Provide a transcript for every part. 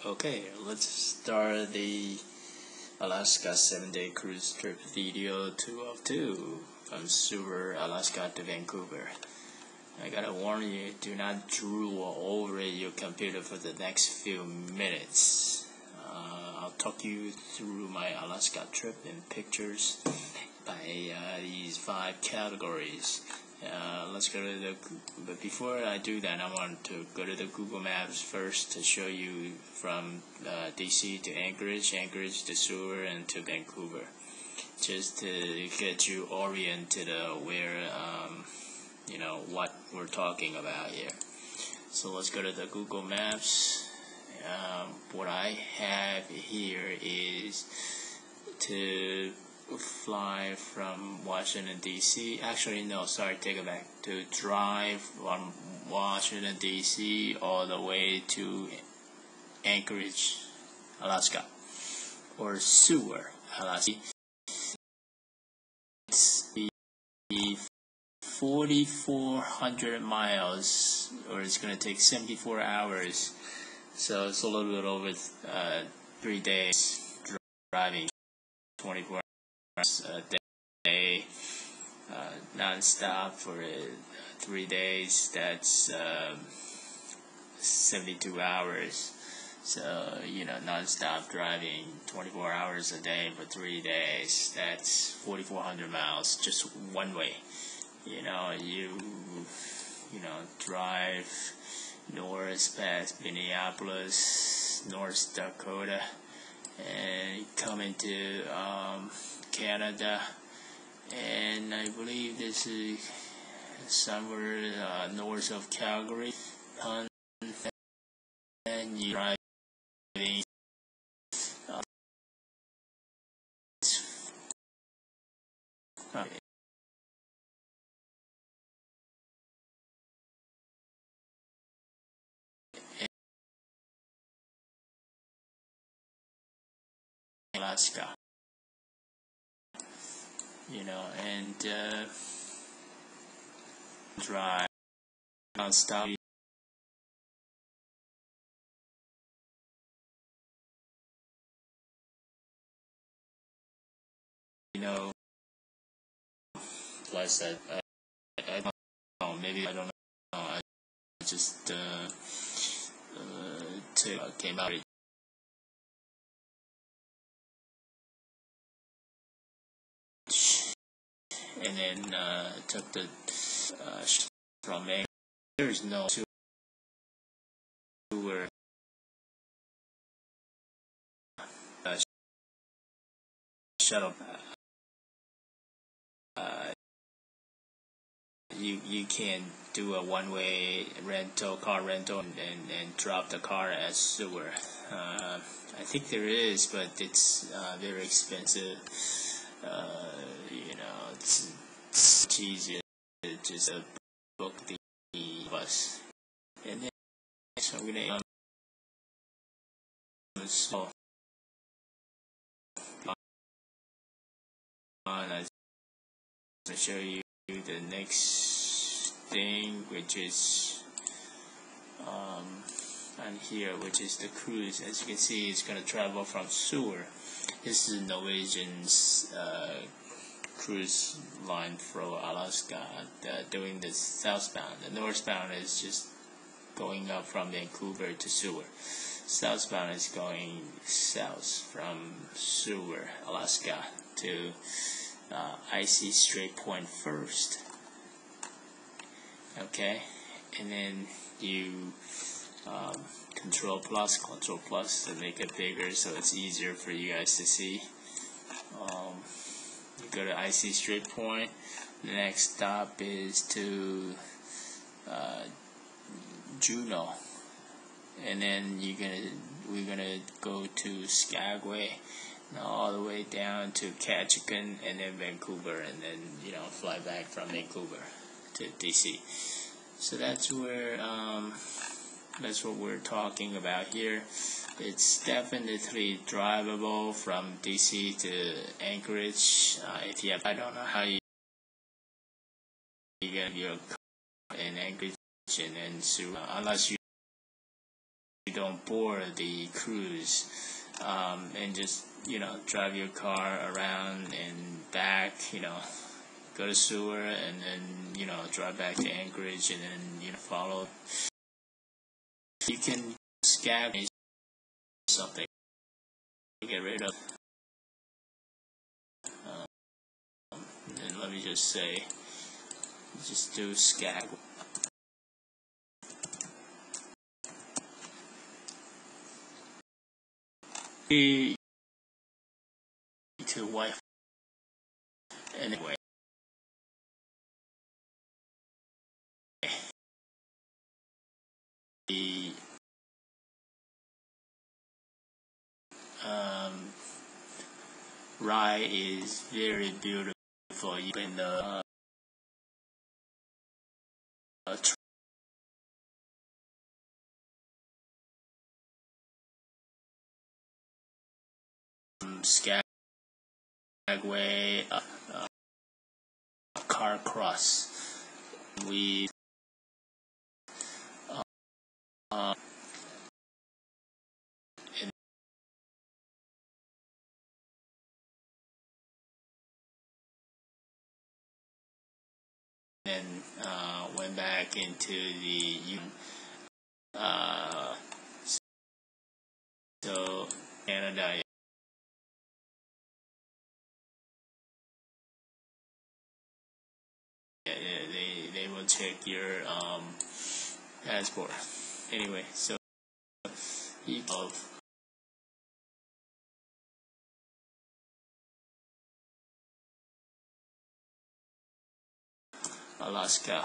Okay, let's start the Alaska 7-day cruise trip video 2 of 2 from Seward, Alaska to Vancouver. I gotta warn you, do not drool over your computer for the next few minutes. I'll talk you through my Alaska trip in pictures by these 5 categories. Let's go to but before I do that, I want to go to the Google Maps first to show you from DC to Anchorage, Anchorage to Seward, and to Vancouver, just to get you oriented where what we're talking about here. So let's go to the Google Maps. What I have here is to fly from Washington DC. Actually, no, sorry, take it back. To drive from Washington DC all the way to Anchorage, Alaska, or Seward, Alaska. It's the 4,400 miles, or it's going to take 74 hours. So it's a little bit over 3 days driving, 24 hours a day, non-stop for 3 days. That's 72 hours. So, non-stop driving 24 hours a day for 3 days. That's 4,400 miles just one way. You drive north past Minneapolis, North Dakota, and come into Canada, and I believe this is somewhere north of Calgary, and you driving Alaska, and drive non-stop. Plus I don't know, maybe I don't know. I just came out. And then took the from there. There is no Seward shuttle. You can do a one-way car rental and drop the car at Seward. I think there is, but it's very expensive. It's easier to just book the bus. And then so I'm gonna show you the next thing, which is on here, which is the cruise. As you can see, it's going to travel from Seward. This is Norwegian's cruise line for Alaska, doing the southbound. The northbound is just going up from Vancouver to Seward. Southbound is going south from Seward, Alaska, to icy Strait Point first. Okay, and then you control plus to make it bigger so it's easier for you guys to see. You go to icy Strait Point. The next stop is to Juneau, and then we're gonna go to Skagway, all the way down to Ketchikan, and then Vancouver, and then fly back from Vancouver to DC. So that's what we're talking about here. It's definitely drivable from DC to Anchorage. I don't know how you get your car in Anchorage and Seward, unless you don't board the cruise, and just drive your car around and back, go to Seward and then drive back to Anchorage and then follow. You can scab something, get rid of. And let me just say, just do scab. To wife anyway. The ride is very beautiful. You can Skagway, car cross. We and then went back into the so Canada. They will check your passport. Anyway, so of Alaska.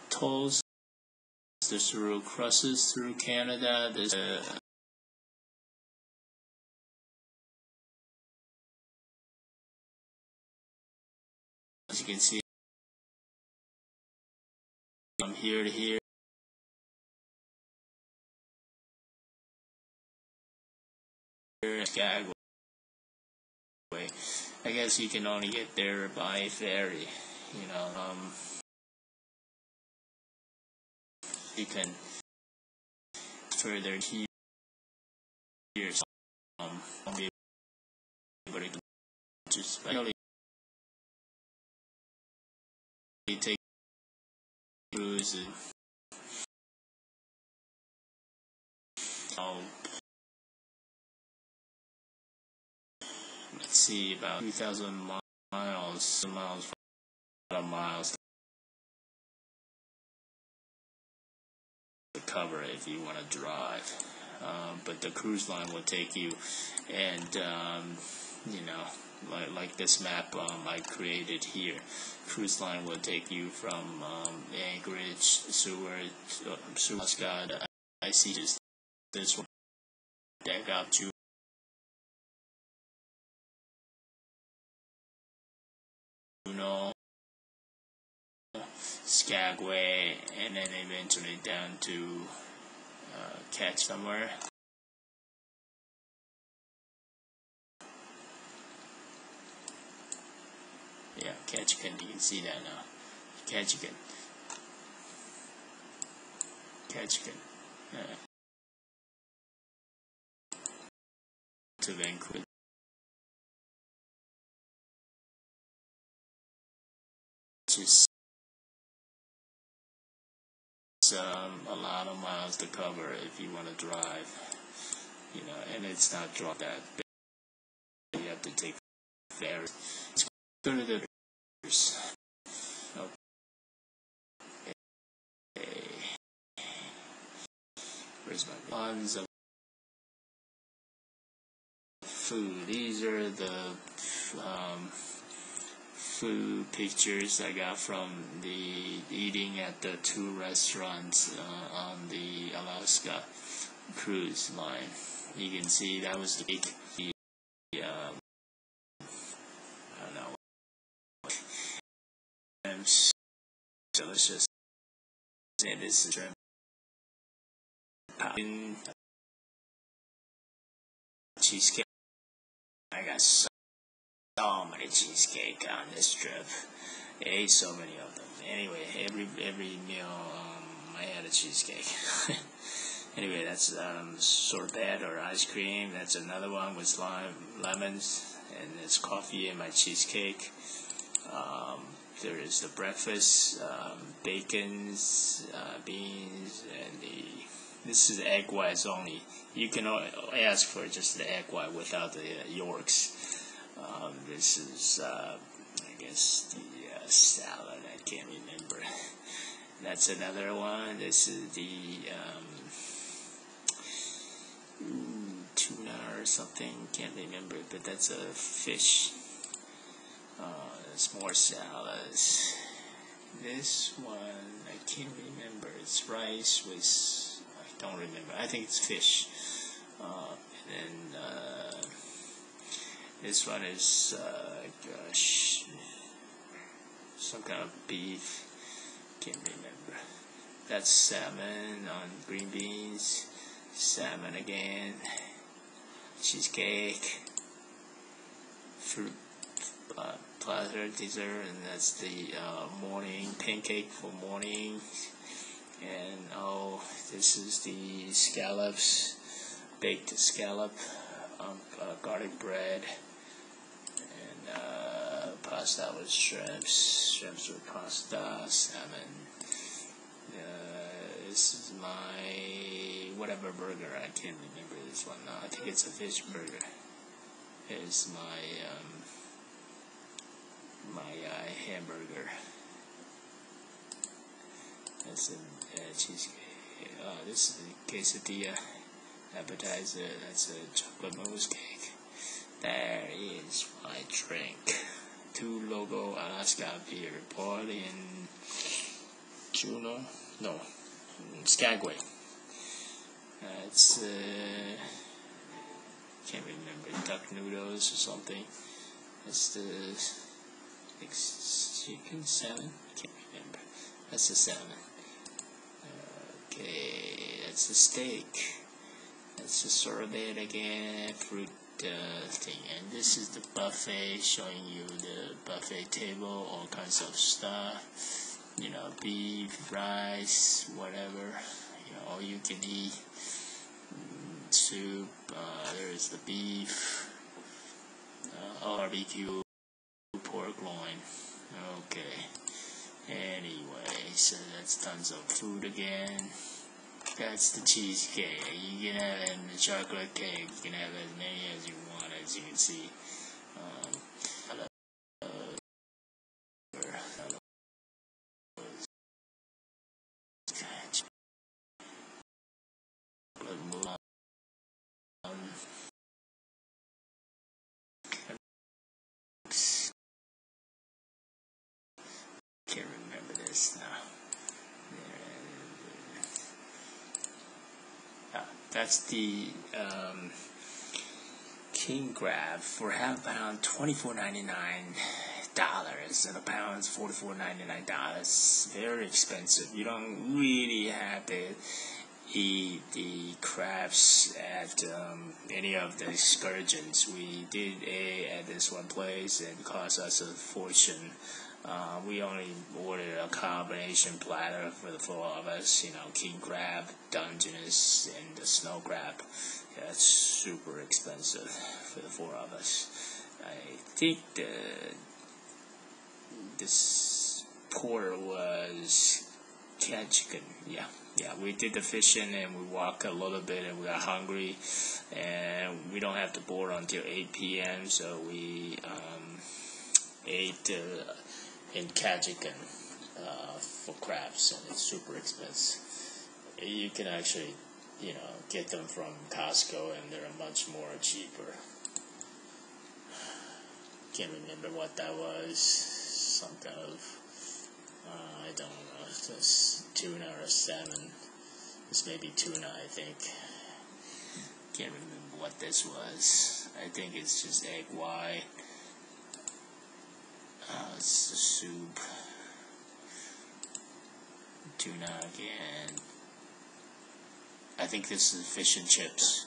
Tolls this road crosses through Canada. There's as you can see, from here to here. Skagway. I guess you can only get there by ferry. You can further here. Won't be able to just take cruise and let's see, about 2,000 miles to cover if you want to drive. But the cruise line will take you, and like this map I created here, cruise line will take you from Anchorage, Seward, Alaska. I see this one that got you. Skagway, and then eventually down to Catch somewhere. Yeah, Ketchikan, you can see that now. Ketchikan. To Vancouver. Just a lot of miles to cover if you want to drive, and it's not drop that big. You have to take ferry. Let's go to the okay. Where's my tons of food? These are the food pictures I got from the eating at the 2 restaurants on the Alaska cruise line. You can see that was the big, I don't know, and delicious. And this is cheesecake. I got so many cheesecake on this trip. I ate so many of them. Anyway, every meal I had a cheesecake. Anyway, that's sorbet or ice cream. That's another one with lemons, and it's coffee in my cheesecake. There is the breakfast, bacons, beans, and this is egg whites only. You can ask for just the egg white without the yolks. This is, I guess, the salad. I can't remember. That's another one. This is the tuna or something. Can't remember, but that's a fish. There's more salads. This one, I can't remember. It's rice with, I don't remember. I think it's fish. And then this one is some kind of beef. Can't remember. That's salmon on green beans. Salmon again. Cheesecake. Fruit platter dessert, and that's the morning pancake for morning. And this is the scallops, baked scallop, garlic bread, and pasta with shrimps with pasta, salmon. This is my whatever burger. I can't remember this one now. I think it's a fish burger. It's my hamburger. That's a cheesecake. This is a quesadilla appetizer. That's a chocolate mousse cake. There is my drink. 2 Logo Alaska beer poured in Skagway. It's can't remember, duck noodles or something. It's the chicken salmon. Can't remember. That's the salmon. Okay, that's the steak. That's the sorbet again, fruit thing. And this is the buffet, showing you the buffet table, all kinds of stuff. Beef, rice, whatever. All you can eat. Soup. There's the beef. Barbecue. Pork loin. Okay. Anyway, so that's tons of food again. That's the cheesecake. You can have it in the chocolate cake. You can have as many as you want, as you can see. Can't remember this now. That's the king crab for half pound, $24.99, and a pound is $44.99. Very expensive. You don't really have to eat the crabs at any of the excursions. We did at this one place, and it cost us a fortune. We only ordered a combination platter for the 4 of us, king crab, Dungeness, and the snow crab. Yeah, it's super expensive for the 4 of us. I think this porter was Ketchikan. Yeah, we did the fishing and we walked a little bit and we got hungry, and we don't have to board until 8 p.m. So we ate in Ketchikan for crabs, and it's super expensive. You can actually, get them from Costco, and they're much more cheaper. Can't remember what that was. Some kind of I don't know, it's tuna or salmon. It's maybe tuna, I think. Can't remember what this was. I think it's just egg white. It's the soup. Tuna again. I think this is fish and chips.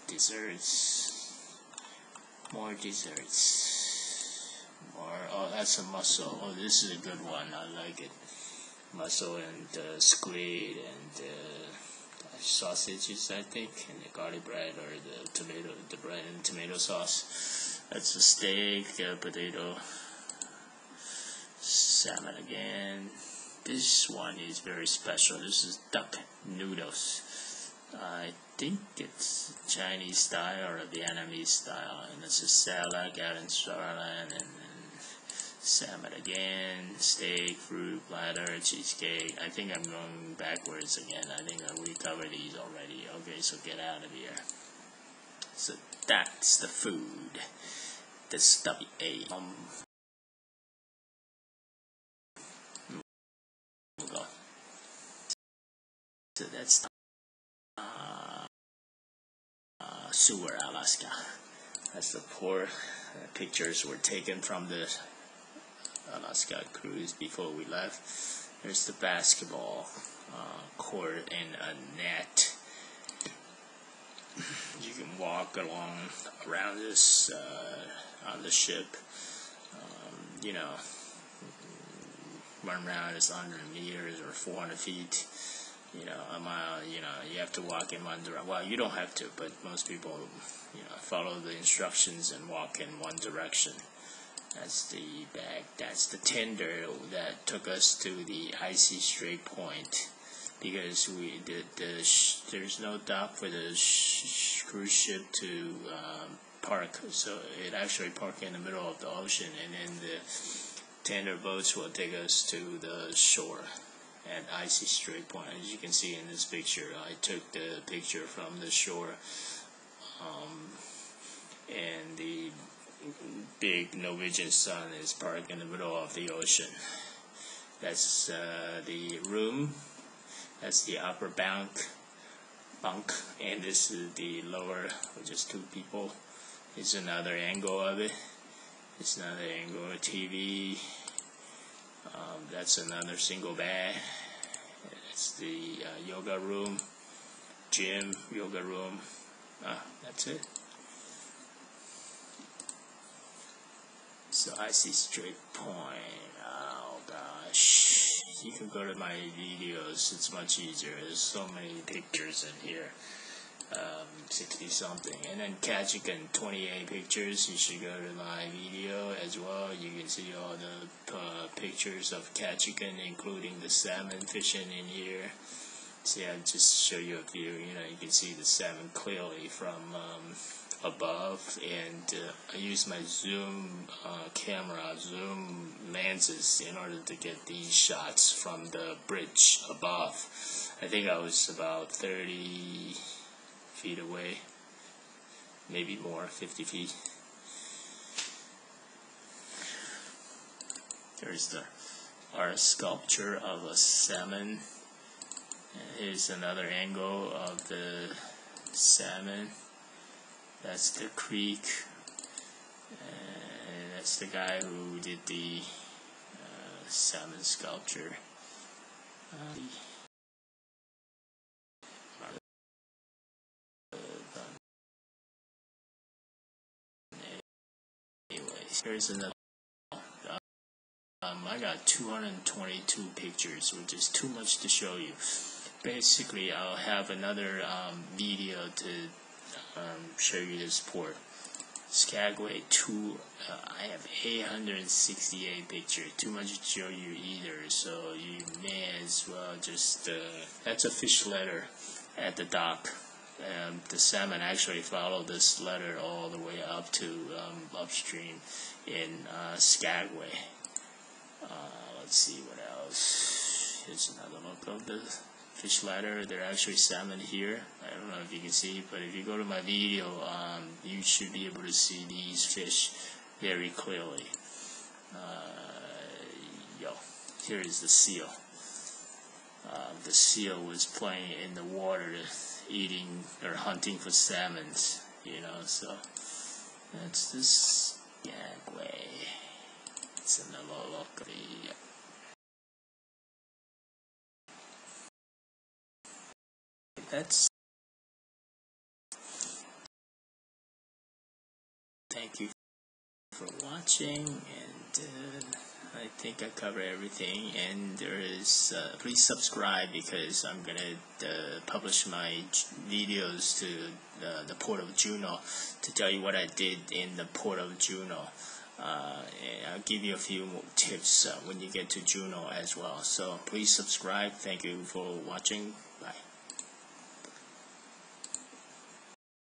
Desserts. More desserts. More. that's a mussel. Oh, this is a good one. I like it. Mussel and squid and sausages, I think, and the garlic bread or the bread and tomato sauce. That's a steak, potato, salmon again. This one is very special. This is duck noodles. I think it's Chinese style or Vietnamese style, and it's a salad out in Switzerland, and salmon again, steak, fruit platter, cheesecake. I think I'm going backwards again. I think we covered these already. Okay, so get out of here. So that's the food. The stuff we ate. So that's Seward, Alaska. That's the poor pictures were taken from the Alaska cruise before we left. There's the basketball court and a net. You can walk along around this on the ship. Run around is 100 meters or 400 feet. A mile. You have to walk in one direction. Well, you don't have to, but most people, follow the instructions and walk in one direction. That's the bag. That's the tender that took us to the icy Strait point, because there's no dock for the cruise ship to park, so it actually parked in the middle of the ocean, and then the tender boats will take us to the shore at icy Strait point. As you can see in this picture, I took the picture from the shore, and the big Norwegian sun is parked in the middle of the ocean. That's the room. That's the upper bunk, and this is the lower, with just two people. It's another angle of it. It's another angle of TV. That's another single bed. It's the yoga room, gym, yoga room. That's it. So icy Strait point. Oh gosh, you can go to my videos. It's much easier. There's so many pictures in here. 60 something, and then Ketchikan 28 pictures. You should go to my video as well. You can see all the pictures of Ketchikan, including the salmon fishing in here. See, I just show you a few. You can see the salmon clearly from above, and I use my zoom zoom lenses in order to get these shots from the bridge above. I think I was about 30 feet away, maybe more, 50 feet. There's the art sculpture of a salmon. Here's another angle of the salmon. That's the creek, and that's the guy who did the salmon sculpture. Anyways, here's another. I got 222 pictures, which is too much to show you. Basically, I'll have another video to show you this port. Skagway 2, I have 868 pictures. Too much to show you either, so you may as well just, that's a fish ladder at the dock. The salmon actually follow this ladder all the way up to upstream in Skagway. Let's see what else. Here's another look of the fish ladder. There are actually salmon here. I don't know if you can see, but if you go to my video, you should be able to see these fish very clearly. Here is the seal. The seal was playing in the water, eating or hunting for salmons. So that's this Skagway. It's another look of the. Thank you for watching, and I think I covered everything, and there is please subscribe, because I'm gonna publish my videos to the Port of Juneau to tell you what I did in the Port of Juneau. And I'll give you a few more tips when you get to Juneau as well. So please subscribe. Thank you for watching.